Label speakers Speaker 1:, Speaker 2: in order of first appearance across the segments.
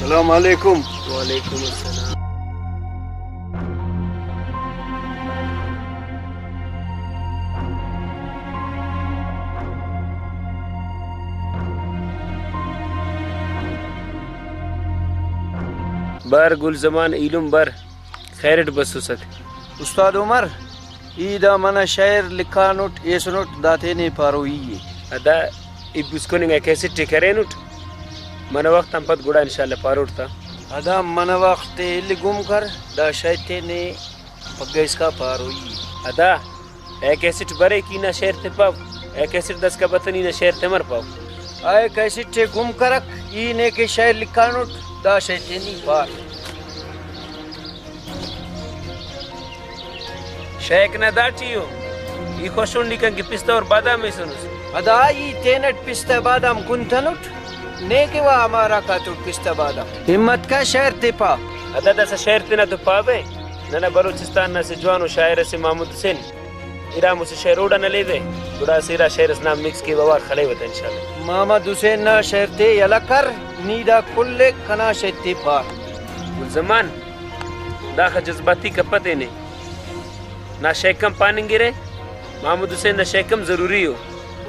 Speaker 1: सलाम अलैकुम।
Speaker 2: वालेकुम अस्सलाम। बर गुलजमान इलुम बर खैरट बसुसत
Speaker 1: उस्ताद उमर ईदा मना शायर लिखा नोट ये सुनोट दाते ने पारो ये
Speaker 2: अदा इबुस्कोनिंग कैसे टिकरेनुट मन वक्त हम पद गुड़ा इंशाल्लाह पारोट था
Speaker 1: अदा मन वक्त इल्ली गुम कर दा शायते ने पग्गा इसका पारो ये
Speaker 2: अदा ए कैसे बरे की ना शेर ते पाव ए कैसे 10 का बतनी ना शेर ते मर पाव
Speaker 1: आए कैसे टे गुम करक ई ने के शायर लिखा नोट दा शायते नी पार
Speaker 2: शेख ना दाटियो ई खुशुंडी कंगी पिस्ता और बादाम में सुनुस
Speaker 1: अदा ई तेनट पिस्ता बादाम कुंथनुट ने के वा हमारा का तो पिस्ता बादाम हिम्मत का शायर ते पा
Speaker 2: अदा दस शेर ते ना तो पावे ना बलूचिस्तान ना से जवानो शायर से महमूद हुसैन इरा मुझसे शेरोड़ा न ले दे गुड़ा सीरा शेर नाम मिक्स की बवार खले होता इंशाल्लाह
Speaker 1: मोहम्मद हुसैन ना शायर ते यलकर नीदा कुल्ले कना शायर ते पा
Speaker 2: जमान दाखा जज्बाती कपते ने ना शेकम पानी गिरे महमूद हुसैन ना शेकम जरूरी हो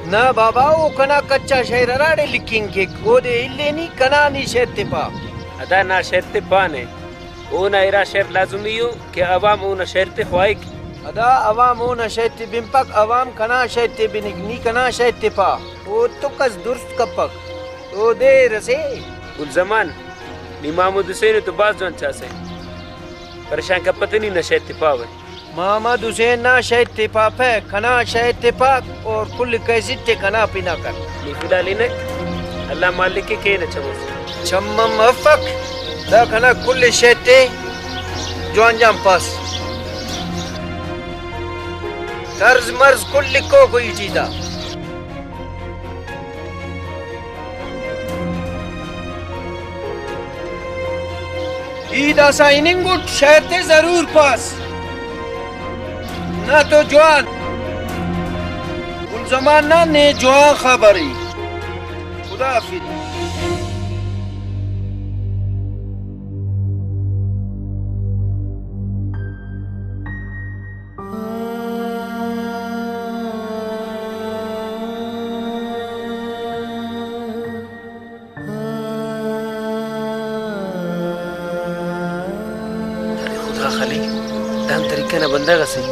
Speaker 1: ना बाबा वो कना कच्चा शायर अराड़े लिखेंगे वो दे इल्ले नी कना नी शायर ते पा
Speaker 2: अदा ना शेर ते पाने ओ ना इरा शेर लाजुमी हो कि अवाम ओ ना शेर ते ख्वाइक
Speaker 1: अदा अवाम ओ ना शायर ते बिंपक अवाम कना शायर ते बिनिगनी कना शायर ते पा वो तो कस दुरुस्त कपक ओ दे रसे
Speaker 2: उल जमान नी महमूद हुसैन तो बाज जोन चासे परेशान कपते नी ना शेर ते पावे
Speaker 1: मोहम्मद हुसैन ना शायर ते पाप है कना शायर ते पाक और कुल कैसी ते कना पिना कर
Speaker 2: नी फिलहाल ने अल्लाह मालिक के न चमस
Speaker 1: चम्मम अफक दा कना कुल शायर ते जो अंजाम पास तर्ज मर्ज कुल को कोई चीजा ईदा साइनिंग गुट शायर ते जरूर पास ना तो जवान उन जमाना ने जवान खबरी खुदा हाफिज
Speaker 2: खुदा खली दाम तरीके ना बंदा गसे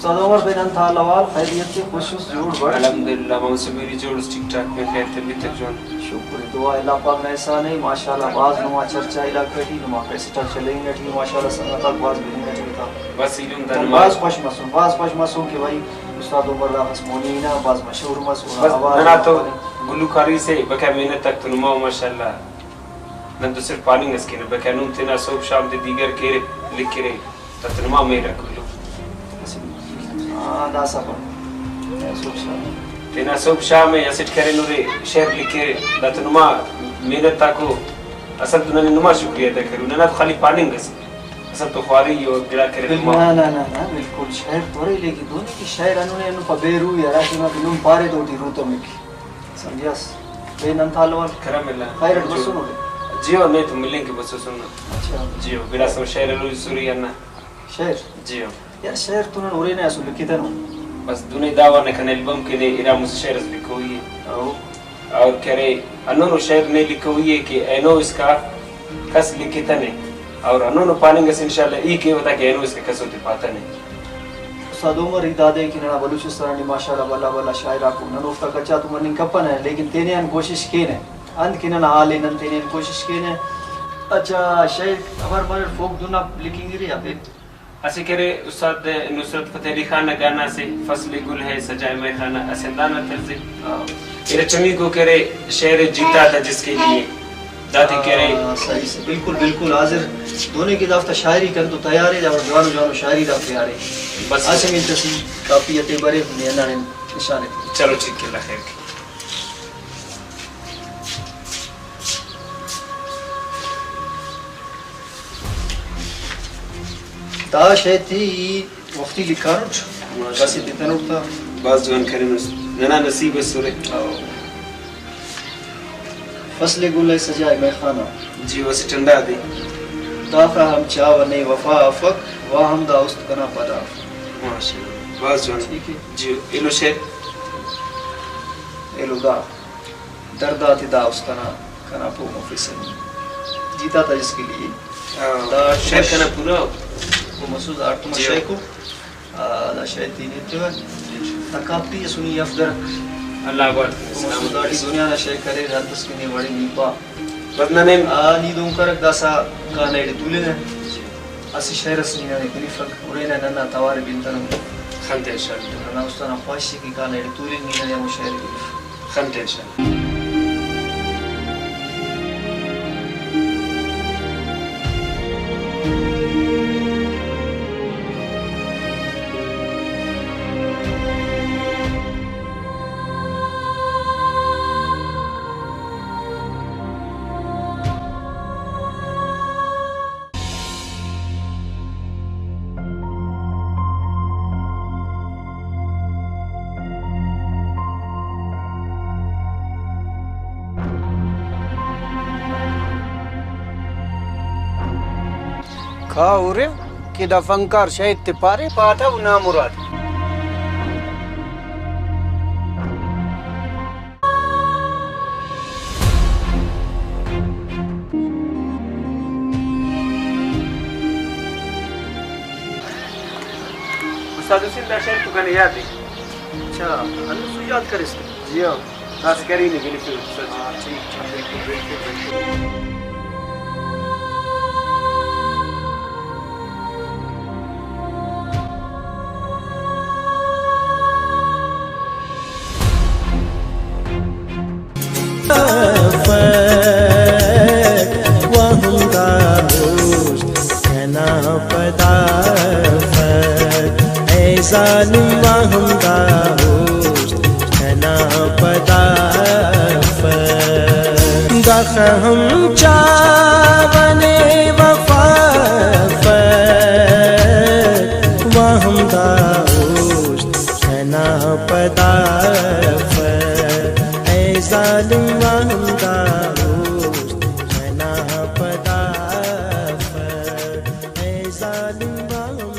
Speaker 3: उस्ताद उमर बिन था लवाल खैरियत के खुशूस जोड़ बड़
Speaker 2: अल्हम्दुलिल्लाह मौसम मेरी जोड़ ठीक ठाक में खैर तबीयत तक जोन
Speaker 3: शुक्र दुआ अल्लाह पाक ने ऐसा नहीं माशाल्लाह बाज नुमा चर्चा इला कटी नुमा कैसे चल चलेंगे ठीक माशाल्लाह संगत तक बाज बिन ठीक था
Speaker 2: बस इलम दा
Speaker 3: बाज खुश मसूम के भाई उस्ताद उमर दा हसमोनी ना बाज मशहूर मसूम
Speaker 2: बस ना तो गुलूकारी से बका मेहनत तक तो नुमा माशाल्लाह नन तो सिर्फ पानी नसके ने बका नून तेना सुबह शाम दे दीगर के लिख के तनुमा मेरा कुल्लू
Speaker 3: दा सफर
Speaker 2: तेना सुबह शाम में असिट करे नूरे शेर लिखे तनुमा मेहनत ताको असल तो नने नुमा शुक्रिया अदा करूं ना तो खाली पानी नस असल तो ख्वारी और गिरा करे नुमा
Speaker 3: ना बिल्कुल शायर तोरे लेके दोनों की शायर अनुने नु पबेरू या राशि में बिनुम पारे दोटी रूतो में समझियास बेनन थालवर
Speaker 2: करमिल्ला
Speaker 3: खैरत बसुनो
Speaker 2: जियो नहीं तो मिलेंगे बस सुनना
Speaker 3: अच्छा
Speaker 2: जियो बिना सो शेर लो सूरी अन्ना
Speaker 3: शेर
Speaker 2: जियो
Speaker 3: यार शेर तूने नूरे ने असुल कितनो
Speaker 2: बस दुने दावा ने कने एल्बम के लिए इरा मुझ शेर लिखो हुई है और करे अनोनो शेर ने लिखो हुई है कि एनो इसका कस लिखिता ने और अनोनो पालेंगे इंशाल्लाह ई के बता के एनो इसका कस होते पाता नहीं
Speaker 3: उस्ताद उमर इदादे की ना बलूचिस्तान की माशाल्लाह बल्ला बल्ला शायरा को ननोफ्ता कच्चा तुम नहीं कपन है लेकिन तेने अन कोशिश की ने अंत की ना हाल इन तेने कोशिश की ने अच्छा शेर अमर मर फोक दुना लिखेंगे रे आप
Speaker 2: ऐसे करे उस्ताद नुसरत फतेह अली खान गाना से फसल गुल है सजाए मैं खाना असंदाना तर्ज इरे चमी को करे शेर जीता था जिसके लिए दादी करे
Speaker 3: सही से बिल्कुल बिल्कुल हाजिर दोनों की दाफ्ता शायरी कर तो तैयार है जब जवानो शायरी दा तैयार है
Speaker 2: बस
Speaker 3: आसम इंतसी काफियत बरे ने ना निशाने
Speaker 2: चलो ठीक है अल्लाह खैर
Speaker 3: ताश है थी वक्ती लिखानुट बस इतना उठता
Speaker 2: बाज जवान करे नना नसीब सुरे
Speaker 3: फसले गुल सजाए मैं खाना
Speaker 2: जी वैसे ठंडा दे
Speaker 3: दाखा हम चाव नहीं वफा अफक वाह हम दाउस्त कना पदा
Speaker 2: माशाल्लाह बाज जवान
Speaker 3: ठीक है
Speaker 2: जी एलो शेर
Speaker 3: एलो दा दर्दा ति दाउस्त कना पो मुफिसन जीता था जिसके लिए
Speaker 2: शेर कना पूरा
Speaker 3: वो मसूद आर्ट मशे को दा शैतीन तो तकापी सुनी अफदर
Speaker 2: अल्लाह अकबर
Speaker 3: मसूद आर्ट दुनिया ना शे करे रातस के ने बड़ी नीपा
Speaker 2: बदना ने
Speaker 3: नी दूं कर दासा का ने तुले ने असी शहर सनी ने कनी फक उरेना नना तवार बिनतन
Speaker 2: खंते इंशाल्लाह
Speaker 3: ना उस्ताना ख्वाहिश की का ने तुले नी ने वो शहर
Speaker 2: खंते इंशाल्लाह
Speaker 1: खा उरे कि दा फंकार शहीद ते पारे पाता ना मुराद
Speaker 2: उस्ताद हुसैन दा शेर तो कने याद है
Speaker 3: अच्छा अनु सुजात कर इसको
Speaker 2: जी हां खास करी नहीं बिल्कुल सच
Speaker 3: ठीक बिल्कुल
Speaker 4: जालिम वाहम दाहोश तना पदाफ दख हम चावने वफा वाहम दाहोश तना पदाफ जालिम वाहम दाहोश तना पदाफ जालिम वाहम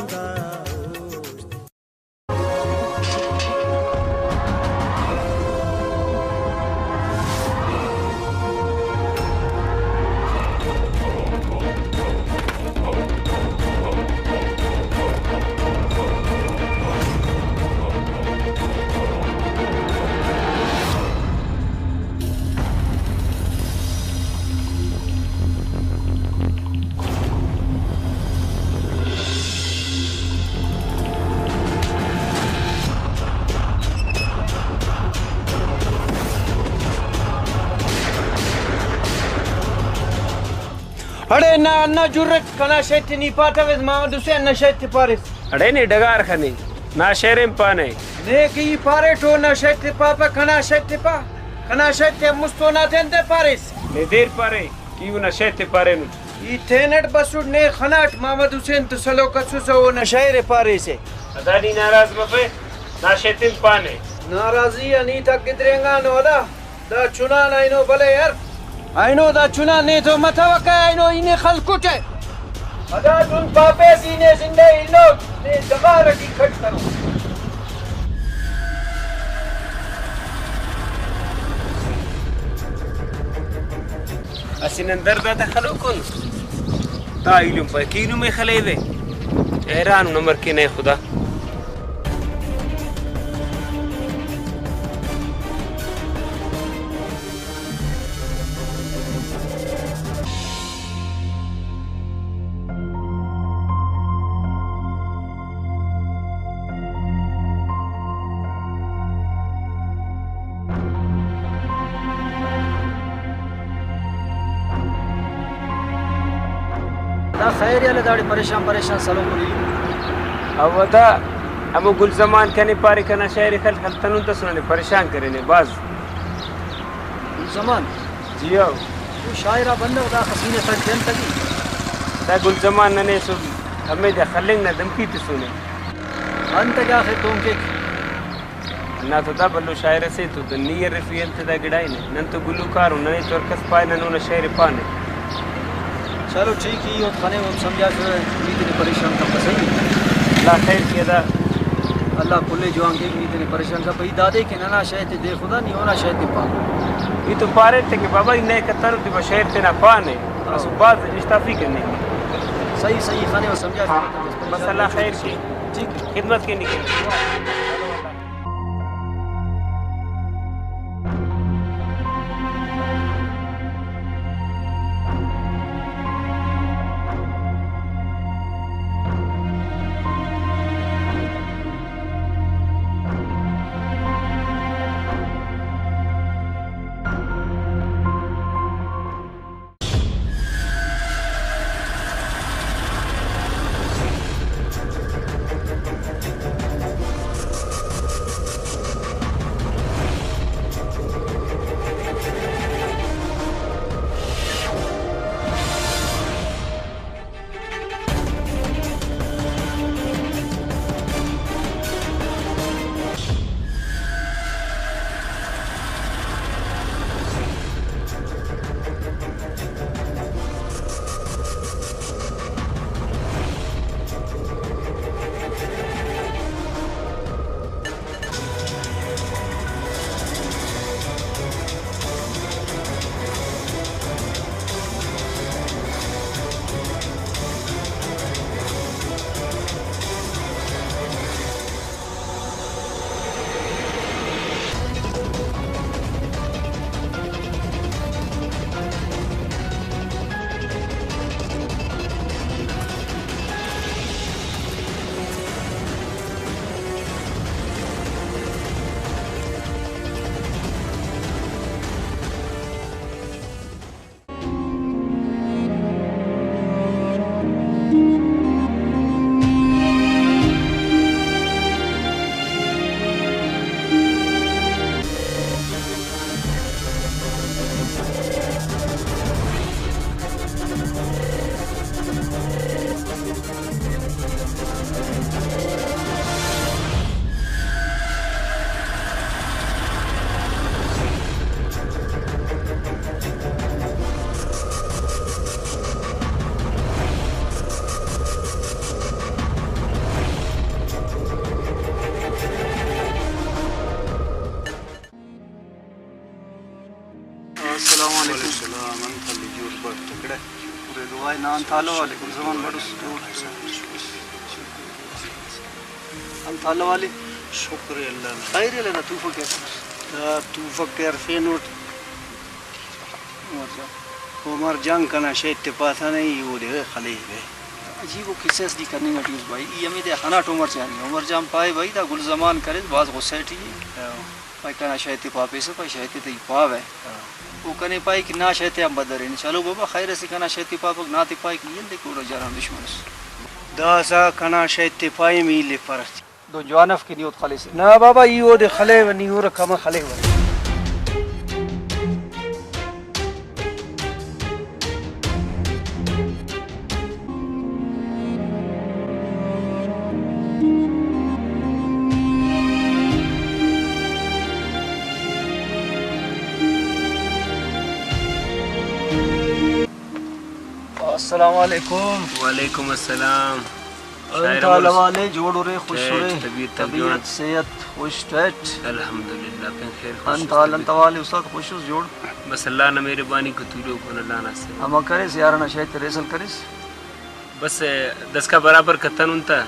Speaker 1: अरे ना जुर्रत कना शेती नहीं पाता वेज मामद हुसैन ना शेती पारिस
Speaker 2: अड़े ने डगार खने ना शेरे पाने
Speaker 1: ने की पारे तो ना शेती पापा कना शेती मुस्तो ना देंदे पारिस
Speaker 2: ने देर पारे क्यों ना शेते पारे नु
Speaker 1: ई तेनट बसुड ने खनाट मामद हुसैन तो सलो कसुसो ना शेरे पारिस
Speaker 2: अदानी नाराज बफे ना शेते पाने
Speaker 1: नाराजी अनीता किदरेंगा नोदा दा चुना नाइनो भले यार आइनो दा चुना ने तो मतवका आइनो इने खलकुटे अदा तुम पापे सीने जिंदे इनो ने दगार की खट करो
Speaker 2: असिन अंदर दा खलो कौन ताइलुम पर कीनु में खले दे हैरान नंबर के ने खुदा
Speaker 3: खैर याले दाड़ी परेशान सलो करी
Speaker 2: अवदा अब गुल जमान कने पारे कना शायरी खल तनु तसने परेशान करे ने बाज
Speaker 3: जमान
Speaker 2: जियो
Speaker 3: तू शायरा बंदा दा खसीने तक जन तकी
Speaker 2: दा गुल जमान ने सो हमें दे खलेंग ना दमकी तसने
Speaker 3: अंत क्या है तुम के
Speaker 2: ना तो दा बल्लो शायर से तो नियर रफियन दा गिडाई ने नन तो गुलूकार ने चरकस पाए न शायरी पाने
Speaker 3: चलो ठीक ही और खाने हम समझा जो इतने परेशान का सही
Speaker 2: ला खैर किया दा
Speaker 3: अल्लाह कुल्ले जवान के इतने परेशान का भाई दादे के ना शायद दे खुदा नहीं होना शायद पा
Speaker 2: ये तो पारे थे कि बाबा इन्हें कतर दी बशैर ते ना पाने बस बात इस्ताफी करने
Speaker 3: सही खाने वो समझा
Speaker 2: बस अल्लाह खैर की
Speaker 3: ठीक
Speaker 2: खिदमत के निकल
Speaker 3: वाले
Speaker 5: शुक्र अल्लाह
Speaker 3: खैर है ना तू फकर
Speaker 5: तू फकर फेनोट उमर जंग करना शेत पाता नहीं वो दे खले गए
Speaker 3: अजीब वो किस्से दी करने लगी उस भाई ये में दे खाना उमर चाहिए उमर जाम पाए भाई दा गुल जमान करे बाज गुस्सा थी भाई करना शेत पापे से भाई शेत ते पावे वो कने पाई कि ना शैते हम बदरेन चलो बाबा खैर से कना शैते पापक ना ते पाई कि यंदे को रजारा दुश्मन
Speaker 5: दासा कना शैते पाई मीले परत
Speaker 3: दो जवानफ की नियत खाली से
Speaker 5: ना बाबा यो दे खले वनी हो रखम खले व
Speaker 3: अस्सलाम वालेकुम
Speaker 2: वालेकुम अस्सलाम
Speaker 3: अंत वाले जोड़ रे खुश रे
Speaker 2: तबीयत
Speaker 3: तबीयत सेहत खुश टेट
Speaker 2: अल्हम्दुलिल्लाह पे खैर
Speaker 3: अंत वाले उस्ताद खुश जोड़
Speaker 2: बस अल्लाह ने मेहरबानी को तूलो को अल्लाह ना से
Speaker 3: हम करे यार ना शायद रेसल करिस
Speaker 2: बस 10 का बराबर कतन उनता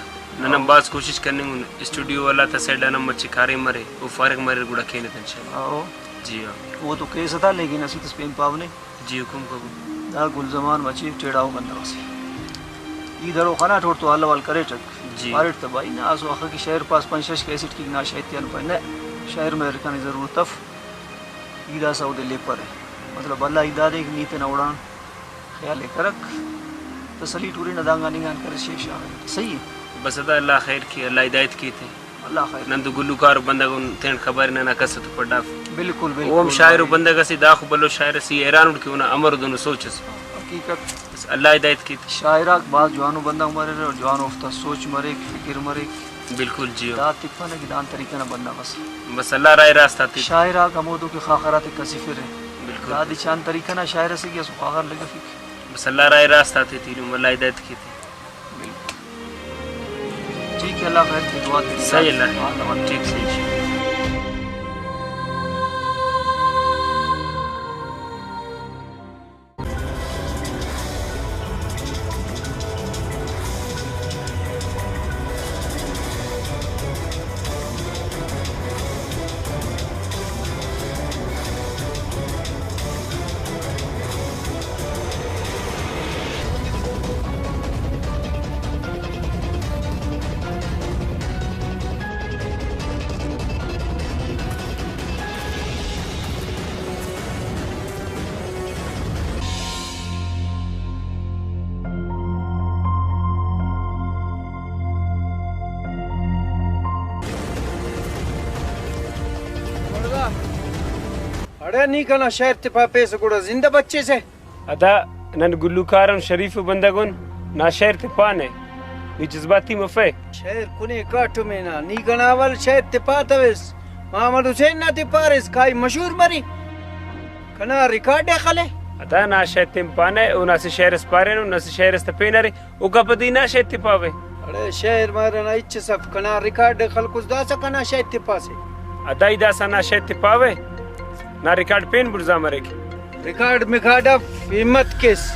Speaker 2: ननम बास कोशिश करने उन स्टूडियो वाला था सेड नम मच्छी खारे मरे वो फारग मरे गुड़ा खेने टेंशन
Speaker 3: आओ
Speaker 2: जी हां
Speaker 3: वो तो केस था लेकिन असी तो स्पेन पावने
Speaker 2: जी हुकुम कबू
Speaker 3: दा गुलजमान मची टेड़ाओ बंदा से इधर वो खाना ठोड़ तो अल्लाह वाल करे टक
Speaker 2: जी
Speaker 3: पारट तो भाई ना आसो आखा की शहर पास पंचश के एसिड की ना शैतान पर न शहर में रखने जरूरत तफ ईदा सऊद ले पर है मतलब अल्लाह इदादे की नीत न उड़ान ख्याल करक तसली टूरी न दांगा निगान करे शेषा सही है
Speaker 2: बस अल्लाह खैर की अल्लाह हिदायत की थी
Speaker 3: अल्लाह खैर
Speaker 2: नंदु गुलुकार बंदा को तेन खबर न ना कसत पड़ा
Speaker 3: बिल्कुल
Speaker 2: ओम
Speaker 3: बिल्कुल
Speaker 2: शायर बंदा का सी दाख बलो शायर सी हैरान उड़ क्यों ना अमर दोनों सोचस
Speaker 3: हकीकत
Speaker 2: बस अल्लाह हिदायत की थी
Speaker 3: शायरा बाज जवानो बंदा मरे रे और जवान उफ्ता सोच मरे फिक्र मरे
Speaker 2: बिल्कुल जी
Speaker 3: दा तिफाने की दान तरीके ना बनना बस
Speaker 2: अल्लाह राय रास्ता थी
Speaker 3: शायरा का मोदो के खाखरात कसिफिर है
Speaker 2: बिल्कुल
Speaker 3: दादी चांद तरीका ना शायरा से किया सुखागर लगे फिक
Speaker 2: बस अल्लाह राय रास्ता थी तीनों अल्लाह हिदायत की थी
Speaker 3: ठीक है अल्लाह खैर की दुआ तेरी
Speaker 2: सही
Speaker 3: हाँ,
Speaker 2: अल्लाह ठीक सही
Speaker 1: अरे नहीं कना शहर तिपा पैसे गुड़ा जिंदा बच्चे से
Speaker 2: अदा नन गुल्लुकारन शरीफ बंदगुन ना शहर ते पाने ये जज्बाती मफे
Speaker 1: शहर कुने काटो में ना नी गनावल शहर तिपा तवेस मोहम्मद हुसैन ना तिपारिस खाई मशहूर मरी कना रिकॉर्ड है खले
Speaker 2: अदा ना शहर ते पाने ओ ना से शहर स्पारे ना से शहर ते पेनरे ओ का पदी ना शहर ते पावे
Speaker 1: अरे शहर मारे ना इच्छ सब कना रिकॉर्ड खल कुछ दा सकना शहर तिपा से
Speaker 2: अदा इदा सना शहर ते पावे ना रिकॉर्ड पेन बुरजा मरेगी
Speaker 1: रिकॉर्ड में खाड़ा हिम्मत किस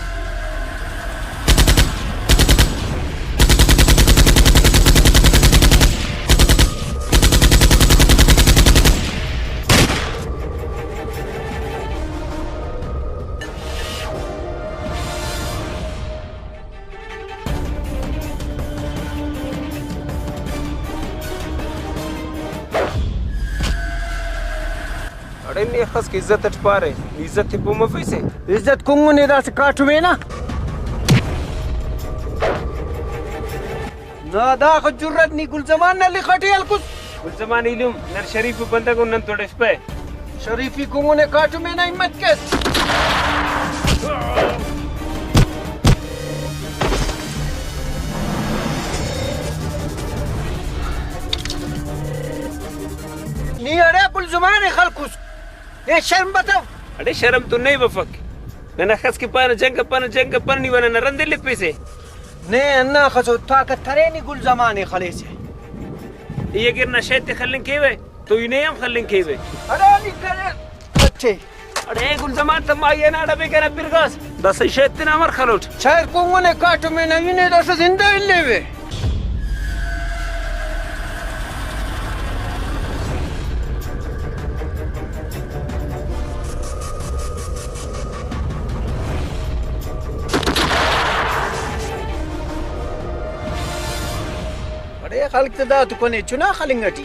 Speaker 2: अरे ने खस की इज्जत पारे इज्जत पे मफे से
Speaker 1: इज्जत कुंगु ने दा से काटू में ना ना दा को जुर्रत नी गुल जमान ने लिखटी अल कुछ
Speaker 2: उस जमान इलम नर शरीफ बंदगुन नन तोड़े पे
Speaker 1: शरीफी कुंगु ने काटू में ना हिम्मत किस नी अरे कुल जमान है खल कुछ ये शर्म बताओ
Speaker 2: अरे शर्म तो नहीं बफक नन खस के पान जंग पान नहीं बना रंदे ले पैसे
Speaker 1: ने अन्ना खसो ताकत थरे नी गुल जमान है खले से
Speaker 2: ये गिरना शैते खलन केवे तो इने हम खलन केवे
Speaker 1: अरे नी करे अच्छे
Speaker 2: अरे गुल जमान तम आये ना डबे के ना बिरगास दस शैते ना मर खलोट
Speaker 1: शायर कुंगु ने काटू में ना इने दस जिंदा लेवे अरे खल्क तदा तो कोने चुना खलिंगटी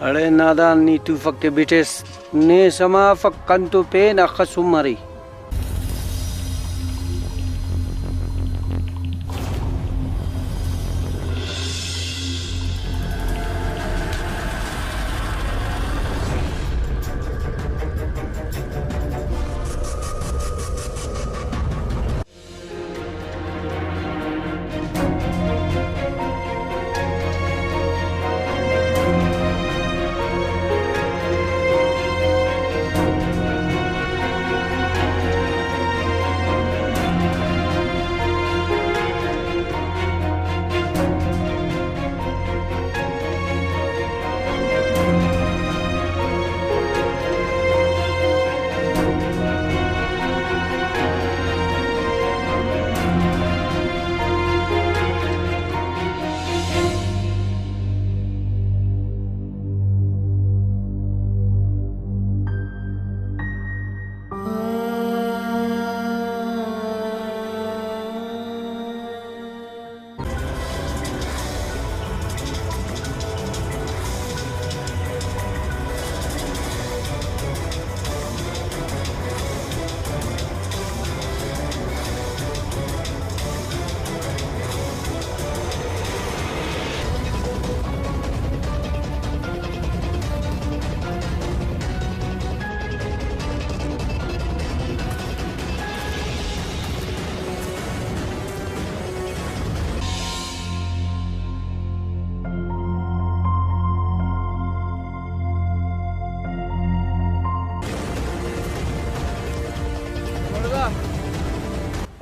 Speaker 5: अरे नादान नी तू फक्के बिटेस ने समा फक्कंतु पे न खसुमरी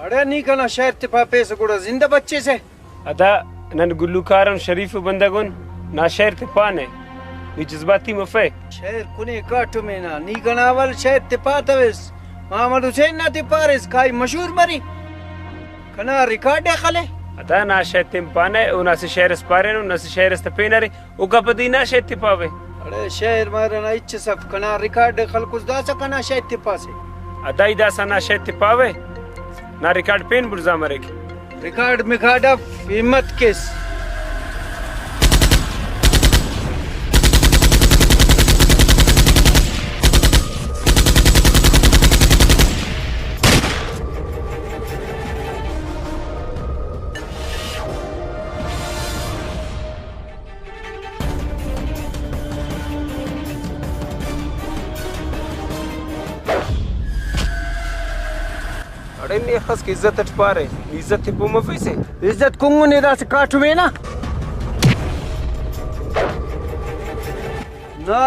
Speaker 1: अरे नहीं करना शहर ते पापे से गुड़ा जिंदा बच्चे से
Speaker 2: अदा नन गुल्लुकारन शरीफ बंदगुन ना शहर ते पाने ये जज्बाती मफे
Speaker 1: शहर कुने काटो में ना नी गनावल शहर ते पातवेस मोहम्मद हुसैन ना ते पारिस काई मशहूर मरी कना रिकॉर्ड है खले
Speaker 2: अदा ना शहर ते पाने उना से शहर स्पारे उना से शहर ते पेनरे उका पदी ना शहर ते पावे
Speaker 1: अरे शहर मारे ना इच्छा सब कना रिकॉर्ड खल कुछ दासा कना शहर ते पासे
Speaker 2: अदा ही दासा ना शहर ते पावे ना रिकॉर्ड पेन बुरजा मरेगी
Speaker 1: रिकॉर्ड में खाड़ा हिम्मत केस
Speaker 2: अरे नहीं खस की इज्जत अटपारे इज्जत थे पुमा फैसे
Speaker 1: इज्जत कुंगू ने दास काटू में ना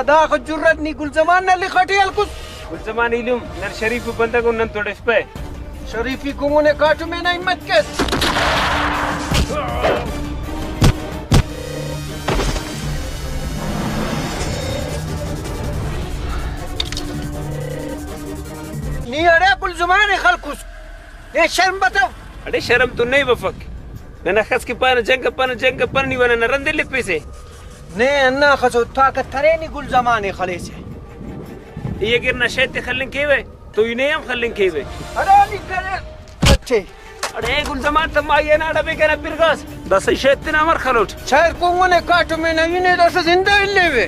Speaker 1: दा को जुर्रत नी कुल जमान ने लिखटी अलकुस
Speaker 2: कुल जमान इलुम नर शरीफ बंदा को नन तोड़े पे
Speaker 1: शरीफी कुंगू ने काटू में ना हिम्मत केस नी अरे कुल जमान खलकुस ये शर्म बताओ
Speaker 2: अरे शर्म तो नहीं बफक नना खस के पान जंग पान नहीं वना नरंदे लिपे से
Speaker 1: ने अन्ना खसो ताकत थरे नी गुल जमाने खले से
Speaker 2: ये गिरना शैत खलन केवे तो इन्हें हम खलन केवे
Speaker 1: अरे नी करे अच्छे
Speaker 2: अरे गुल जमान तम आये ना डबे के ना बिरगास दस शैत ना मर खलोट
Speaker 1: शहर को ने काटो में ना इन्हें दस जिंदा लेवे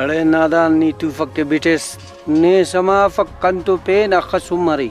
Speaker 5: अरे नादान नी तू फक्के बिटेस ने समा फक्कन तो पे न खसुमरी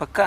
Speaker 2: पक्का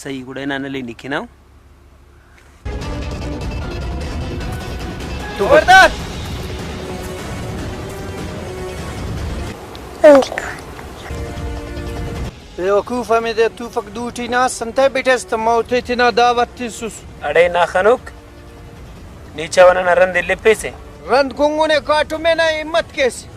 Speaker 2: सही गुड़े ना लेनी किना तू
Speaker 1: खबरदार बेवकूफ हमें दे तू फक दूठी ना संते बिटेस तमौते तिना दावत तिसुस
Speaker 2: अड़े ना खनुक नीचे वाला ना रंद ले पैसे
Speaker 1: रंद गुंगू ने काटू में ना हिम्मत कैसे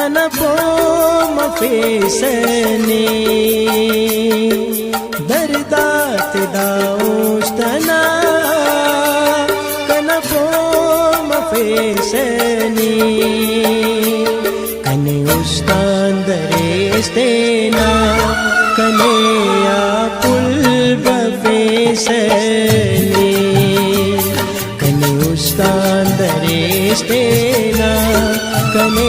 Speaker 4: कनपोम फेसने दर्दात दाउस्तना कनपोम फेसने कने उस्तान दरेस्तेना कने या पुल बफेसने कने उस्तान दरेस्तेना कने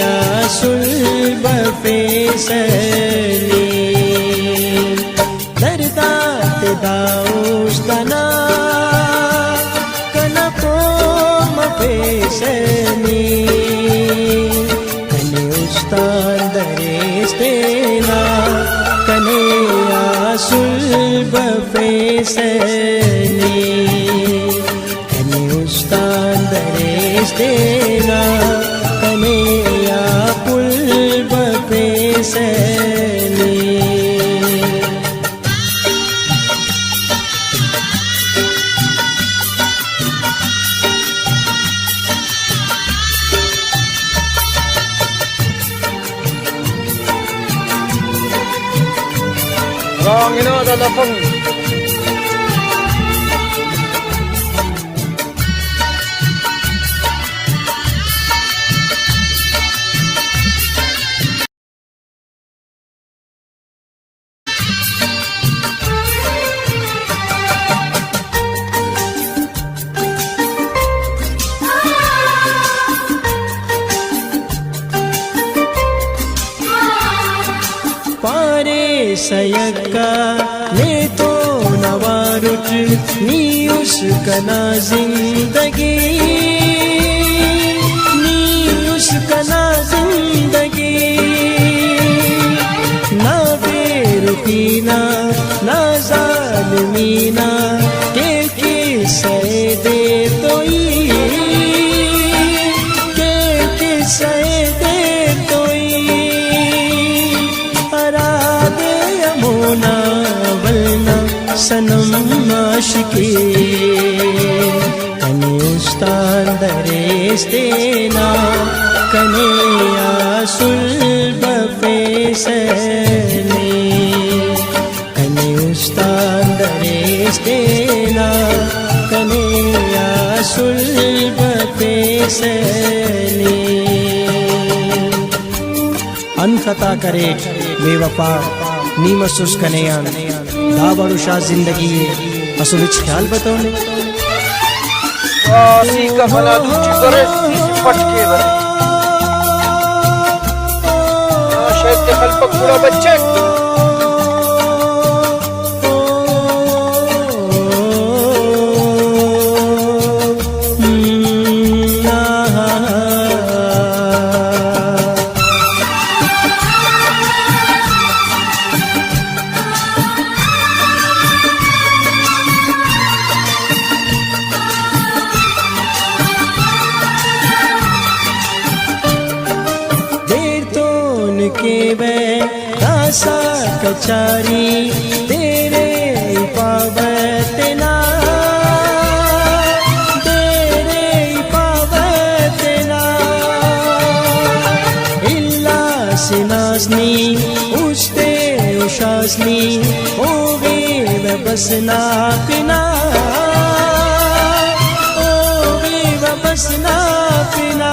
Speaker 4: या सुल्ब फेसने दर्दात दाउस्तना कनपोम फेसने कने उस्तान दरेस्तेना कने या सुल्ब फेसने कने उस्तान दरेस्तेना कने या पुल्ब फेसने
Speaker 5: Wrong inoda lapang.
Speaker 4: पारे सयक्का ले तो नवारुट नी उसकना जिंदगी नी उसकना जिंदगी ना बेरुखीना ना जालिमीना के सह दे तोई के सह दे तोई मोना वलना सनम आशिकी कने उस्तान दरेस्तेना कने या सुल्ब फेसने कने उस्तान दरेस्तेना कने या सुल्ब फेसने अनखता करे बेवफा नीम अफसोस कनेयान दाबड़ू शाह जिंदगी असुल ख्याल बताओ
Speaker 5: सी का भला दूची करे सी फटके भले शायद ते खल पकूड़ा बच्चे
Speaker 4: के वे रासा कचारी तेरे पावतना तेरे पावतना इल्ला सिनासनी उस्ते उशासनी ओ वे बसना पिना ओ वे बसना पिना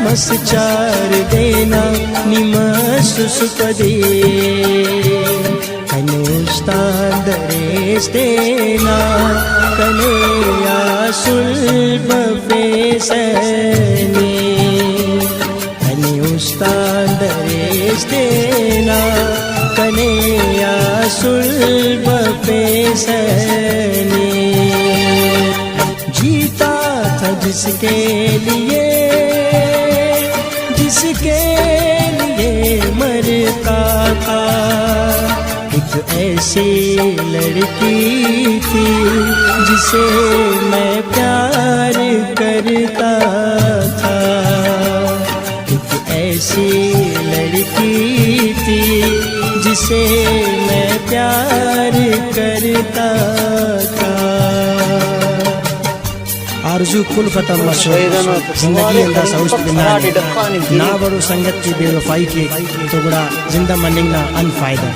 Speaker 4: मस चार देना निमस सुपदे कने उस्तान दरेस्तेना कने या सुल्ब फेसने कने उस्तान दरेस्तेना कने या सुल्ब फेसने जीता था जिसके लिए मरता था एक ऐसी लड़की थी जिसे मैं प्यार करता था एक ऐसी लड़की थी जिसे मैं प्यार करता था আর आरज़ू कुल ख़त्म मशहूर जिंदगी अंदा सौस्त बिना ना बड़ो संगत की बेवफाई के तो बड़ा जिंदा मनिंग ना अनफायदा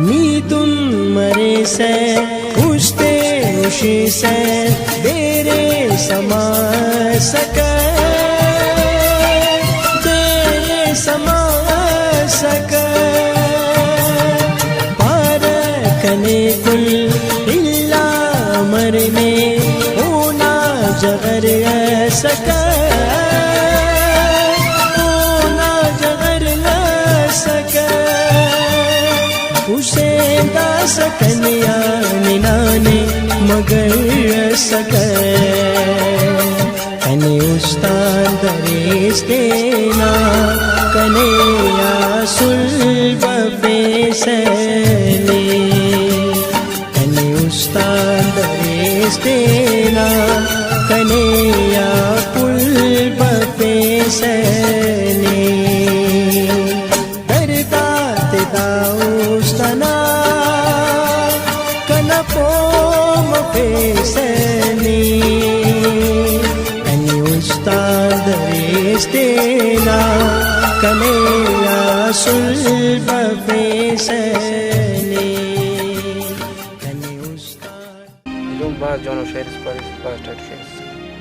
Speaker 4: नी तुम मरे से उछते उशी से देरे समा सके देरे समा सके पार कने कुल इल्ला मरने होना जगर सके होना जगर सके उसे दा सकनिया निनाने मगर सके कने उस्ताद दरेस देना कने या सुल्ब पेसले कने उस्ताद दरेस देना कने या पुल्ब पेसले उस्तना कनपो मफेसनी कने उस्ताद रेस देना कने सुल्ब फेसनी कने उस्ताद
Speaker 6: इलूम बाज जानो शेरस पारिस बाज टाइट शेरस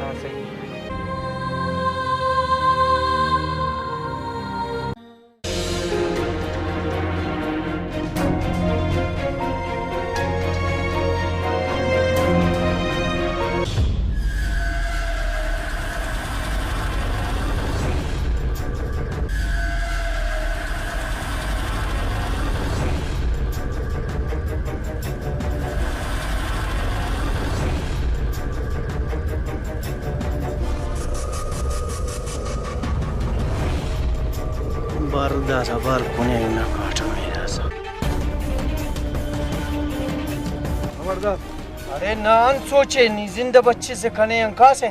Speaker 6: हाँ सही
Speaker 5: बारूदाचा बार कोणी ना काठ मेराचा
Speaker 1: खबरदार अरे नान सोचे नी जिंदा बच्चे से खने अंका से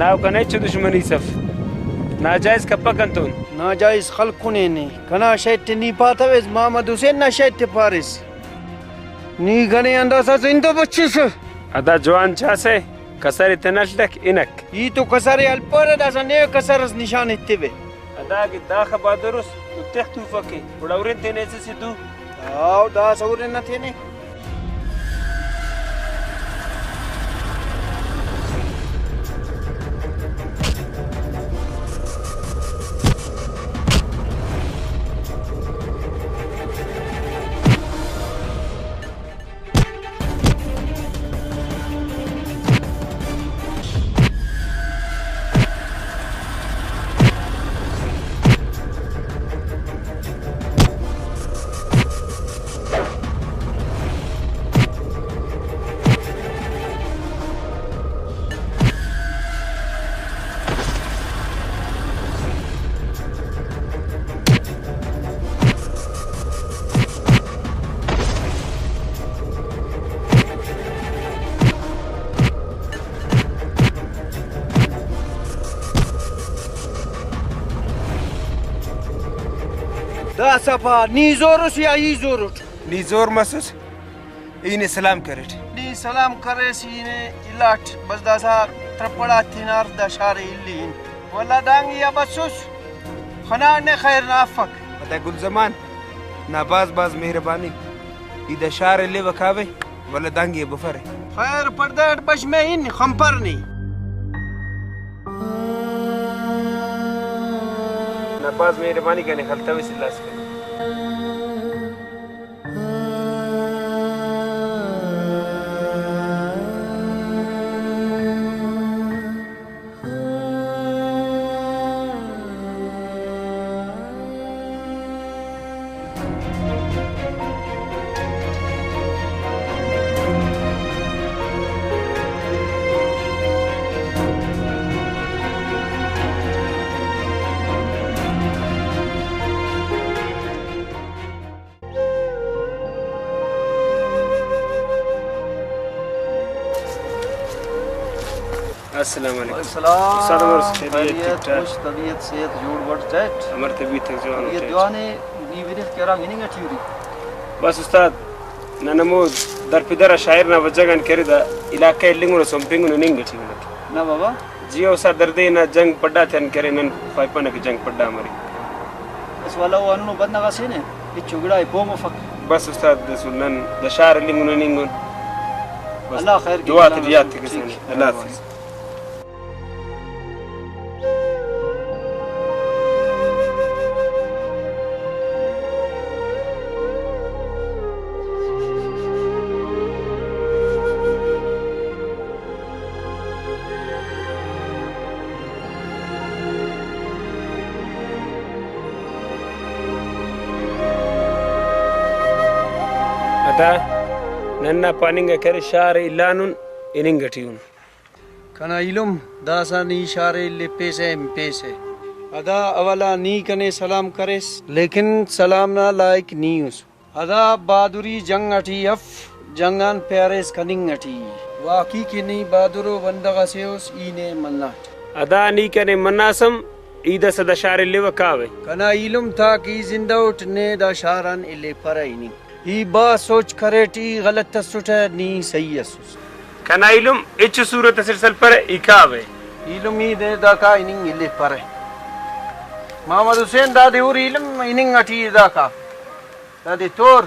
Speaker 2: नाव कने च दुश्मनी सफ नाजायज कपकंतुन
Speaker 1: नाजायज खल्क कोने नी कना शैत नी पातावेज मोहम्मद हुसैन ना शैत पारिस नी गने अंदासा जिंदा बच्चे से
Speaker 2: अदा जवान छासे कसरी तनलक इनक
Speaker 1: ई तो कसरे अल्पर दासा ने कसरस निशान इत्तेबे
Speaker 2: अदा की दाख बादरुस तख्तु फकी उड़ावरन तेने से सिद्धू
Speaker 1: आओ दा सौरे न थे ने दा सफा नी जोरुस या ई जोरुट
Speaker 2: निजोर मसूस इने सलाम करट
Speaker 1: नी सलाम करे सीने इलाट बस दासा ट्रपड़ा थिनार दा शारे इल्लीन वला दांग या बसुस खना ने खैर नाफक
Speaker 2: अदा गुल जमान नाबाज बाज मेहरबानी इदा शार ले वकावे वला दांगी बफरे
Speaker 1: खैर पर्दा बश में इन खंपरनी
Speaker 2: नाबाज मेहरबानी कने खलता वसिलास कर अस्सलाम वालेकुम
Speaker 3: सलाम
Speaker 2: उस्ताद उमर खैरियत
Speaker 3: खैरियत
Speaker 2: ठीक-ठाक?
Speaker 3: खुश तबीयत सेहत जोड़ बट चैट
Speaker 2: अमर तबीयत तक जवान
Speaker 3: ये
Speaker 2: होते
Speaker 3: जवाने नी विरिख केरा मीनिंग अठीरी
Speaker 2: बस उस्ताद ननमो दरपिदर शायर ना वजगन करेदा इलाका इल्लिंगुन संपिंगुन निंग ठीक
Speaker 3: ना बाबा
Speaker 2: जियो सा दर्दे ना जंग पड्डा थन करे नन फाइपन की जंग पड्डा हमारी
Speaker 3: बस वाला वो अनु बदना का सीने ये चुगड़ा है पोमो फक
Speaker 2: बस उस्ताद सुनन दशार इल्लिंगुन निंगुन
Speaker 3: अल्लाह खैर की
Speaker 2: दुआ तरियात के साथ अल्लाह हाफिज अदा नन्ना पानिंगा करे शार इलानुन इनिंगटियुन
Speaker 5: kana ilum dasa ni share le pese mpese ada awala ni kane salam kares lekin salam na like ni us ada baduri jang ati af jangan pares kaning ati waki kini baduro bandaga seus ine manna
Speaker 2: अदा नी करे मन्नासम ईदा सदा शार लेवा कावे
Speaker 5: kana ilum tha ki zindaut ne da sharan ile paraini hi ba soch kareti galat tasute ni sayyasus
Speaker 2: kana ilum इच सूरत सिलसिल पर इकावे
Speaker 5: ilum de da ka ining ile pare Muhammad Hussein da de ur ilum ining ati da ka da de tor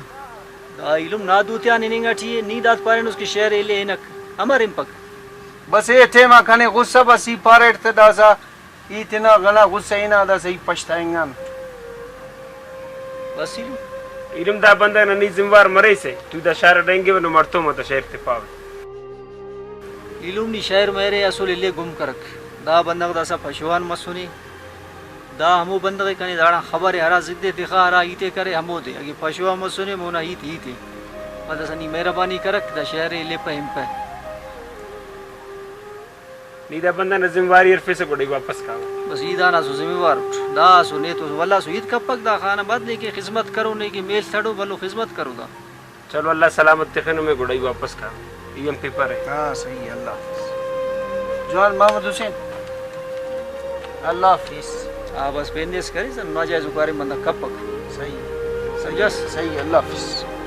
Speaker 3: दा इलुम ना दूतिया निनिंग अठी नी दात पारे उसके शहर एले इनक अमर इंपक
Speaker 5: बस ये थे मा खाने गुस्सा बसी पारेट थे दासा इतना गना गुस्सा इना दा सही पछताएंगे
Speaker 3: बस इलुम
Speaker 2: इलम दा बंदा न नी जिम्मेवार मरे से तू दा शार देंगे वन मरतो मत शहर ते पावे
Speaker 3: इलुम नी शहर मेरे असुल ले गुम करक दा बंदा दासा फशवान मसुनी दा हमो बंदा के कने दाड़ा खबर है हरा जिद्दे दिखा हरा ईते करे हमो दे अगे फशवा मसुनी मोना ईते मदसनी मेहरबानी करक दा शहर ले पहम पे
Speaker 2: नी दा बंदा न जिम्मेवारी हर से कोड़ी वापस का
Speaker 3: बस ईदा ना सो जिम्मेवार दा सुने तो वल्ला सो ईद कब पक दा खाना बाद ने की खिदमत करो ने की मेल छड़ो बलो खिदमत करो दा
Speaker 2: चलो अल्लाह सलामत तखन में गुड़ाई वापस का ईएम पेपर है
Speaker 5: हाँ सही अल्लाह जवान मोहम्मद हुसैन अल्लाह हाफिज
Speaker 3: आ बस पेंदेस करी सन नाजायज उकारे बंदा कब पक
Speaker 5: सही
Speaker 3: समझस
Speaker 5: सही अल्लाह हाफिज